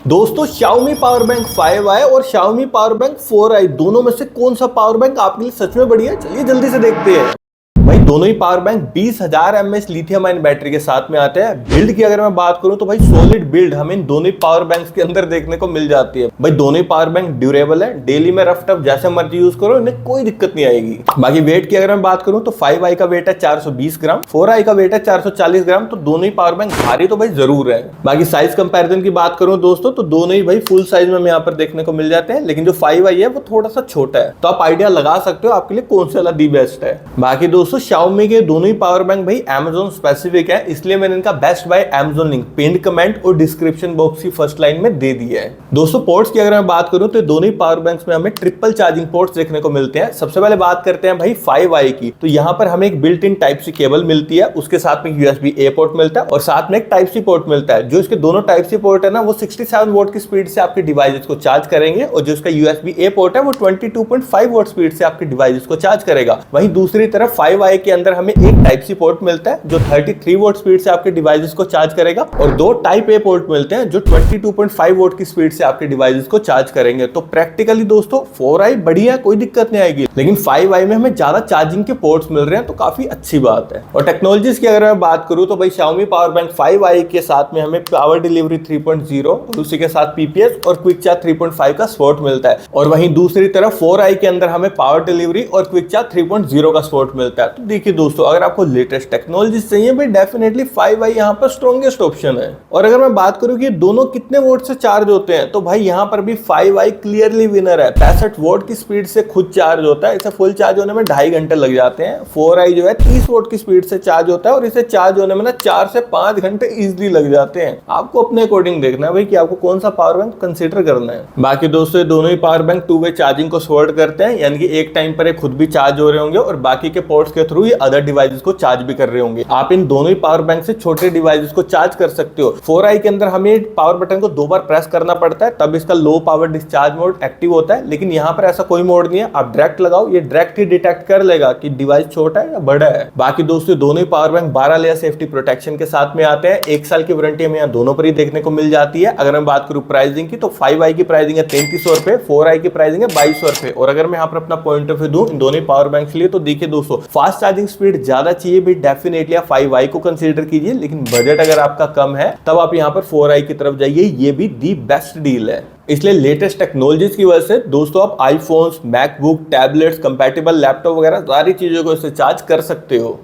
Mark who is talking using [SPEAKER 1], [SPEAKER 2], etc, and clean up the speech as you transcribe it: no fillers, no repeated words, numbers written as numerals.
[SPEAKER 1] दोस्तों Xiaomi power bank 5i और Xiaomi power bank 4i दोनों में से कौन सा पावर बैंक आपके लिए सच में बढ़िया है? चलिए जल्दी से देखते हैं। भाई दोनों ही power bank 20,000 mAh lithium ion battery के साथ में आते हैं। बिल्ड की अगर मैं बात करूं तो भाई सॉलिड बिल्ड हमें इन दोनों ही पावर बैंक्स के अंदर देखने को मिल जाती है। भाई दोनों ही पावर बैंक ड्यूरेबल है, डेली में रफ टफ जैसे मर्जी यूज करो, इन्हें कोई दिक्कत नहीं आएगी। बाकी वेट की अगर मैं बात करूं तो 5i का वेट है 420 ग्राम, 4i का वेट है 440 ग्राम, तो दोनों ही पावर बैंक भारी तो भाई जरूर है। बाकी साइज कंपैरिजन की बात करूं दोस्तों तो दोनों ही भाई फुल साइज में यहाँ पर देखने को मिल जाते हैं, लेकिन जो 5i है वो थोड़ा सा छोटा है, तो आप आइडिया लगा सकते हो आपके लिए कौन सा वाला दी बेस्ट है। बाकी दोस्तों Xiaomi के दोनों ही पावर बैंक भाई Amazon स्पेसिफिक है, इसलिए मैंने इनका best buy Amazon link pinned comment और डिस्क्रिप्शन बॉक्स की फर्स्ट लाइन में दे दिया है। दोस्तों पोर्ट्स की अगर मैं बात करूं तो दोनों ही पावर बैंक्स में हमें ट्रिपल चार्जिंग पोर्ट्स देखने को मिलते हैं। सबसे पहले बात करते हैं भाई 5i की, तो यहाँ पर हमें एक built in type C cable मिलती है, उसके साथ में USB-A पोर्ट मिलता है और साथ में एक टाइप सी पोर्ट मिलता है। जो इसके दोनों टाइप सी पोर्ट है ना वो 67 वोल्ट की स्पीड से आपके डिवाइसेस को चार्ज करेंगे और जो इसका USB-A पोर्ट है वो 22.5 वोल्ट स्पीड से आपके डिवाइसेस को चार्ज करेगा। वहीं दूसरी तरफ 5i के अंदर हमें एक टाइप सी पोर्ट मिलता है जो 33 वोल्ट स्पीड से आपके डिवाइसेस को चार्ज करेगा और दो टाइप ए पोर्ट मिलते हैं जो 22.5 वोल्ट की स्पीड से आपके डिवाइसेस को चार्ज करेंगे। तो प्रैक्टिकली दोस्तों 4i बढ़िया, कोई दिक्कत नहीं आएगी, लेकिन 5i में हमें ज्यादा चार्जिंग के पोर्ट्स मिल रहे हैं, तो काफी अच्छी बात है। और टेक्नोलॉजीज की अगर मैं बात करूं तो भाई Xiaomi पावर बैंक 5i के साथ में हमें पावर डिलीवरी 3.0 और उसी के साथ PPS और क्विक चार्ज 3.5 का सपोर्ट मिलता है। और वहीं दूसरी तरफ 4i के अंदर हमें पावर डिलीवरी और क्विक चार्ज 3.0 का सपोर्ट मिलता है। तो देखिए दोस्तों, अगर आपको लेटेस्ट टेक्नोलॉजी चाहिए भाई डेफिनेटली 5i यहाँ पर स्ट्रॉन्गेस्ट ऑप्शन है। और अगर मैं बात करूं कि दोनों कितने वोल्ट से चार्ज होते हैं तो भाई यहाँ पर भी 5i क्लियरली विनर है। 65 वोल्ट की स्पीड से खुद चार्ज होता है, इसे फुल चार्ज होने में 2.5 घंटे लग जाते हैं। 4i जो है 30 वोल्ट की स्पीड से चार्ज होता है और इसे चार्ज होने में ना 4 से 5 घंटे इजिली लग जाते हैं। आपको अपने अकॉर्डिंग देखना है भाई कि आपको कौन सा पावर बैंक कंसिडर करना है। बाकी दोस्तों दोनों ही पावर बैंक 2 वे चार्जिंग को सपोर्ट करते हैं, यानी कि एक टाइम पर खुद भी चार्ज हो रहे होंगे और बाकी के पोर्ट्स के थ्रू ही अदर डिवाइसेस को चार्ज भी कर रहे होंगे। आप इन दोनों ही पावर बैंक से छोटे डिवाइसेस को चार्ज कर सकते हो। 4i के अंदर हमें पावर बटन को 2 बार प्रेस करना पड़ता है, तब इसका low power discharge mode active होता है, लेकिन यहाँ पर ऐसा कोई मोड नहीं है। आप डायरेक्ट लगाओ, ये डायरेक्ट ही डिटेक्ट कर लेगा कि डिवाइस छोटा है या बड़ा है। बाकी दोस्तों दोनों ही power bank 12 layer safety protection के साथ में आते हैं। 1 साल की वारंटी हमें यहाँ दोनों पर ही देखने को मिल जाती है। अगर मैं बात करूँ प्राइसिंग की तो 5i की प्राइसिंग है 3300 रुपए, 4i की प्राइसिंग है 2200 रुपए। और अगर मैं यहाँ पर अपना पॉइंट ऑफ व्यू दूं इन दोनों ही पावर बैंक के लिए तो देखिए दोस्तों, फास्ट चार्जिंग स्पीड ज्यादा चाहिए भी डेफिनेटली आप 5i को कंसीडर कीजिए, लेकिन बजट अगर आपका कम है तब आप यहाँ पर 4i की तरफ जाइए, ये भी दी बेस्ट डील है। इसलिए लेटेस्ट टेक्नोलॉजीज की वजह से दोस्तों आप iPhones, MacBook, tablets, compatible laptop वगैरह सारी चीजों को इससे चार्ज कर सकते हो।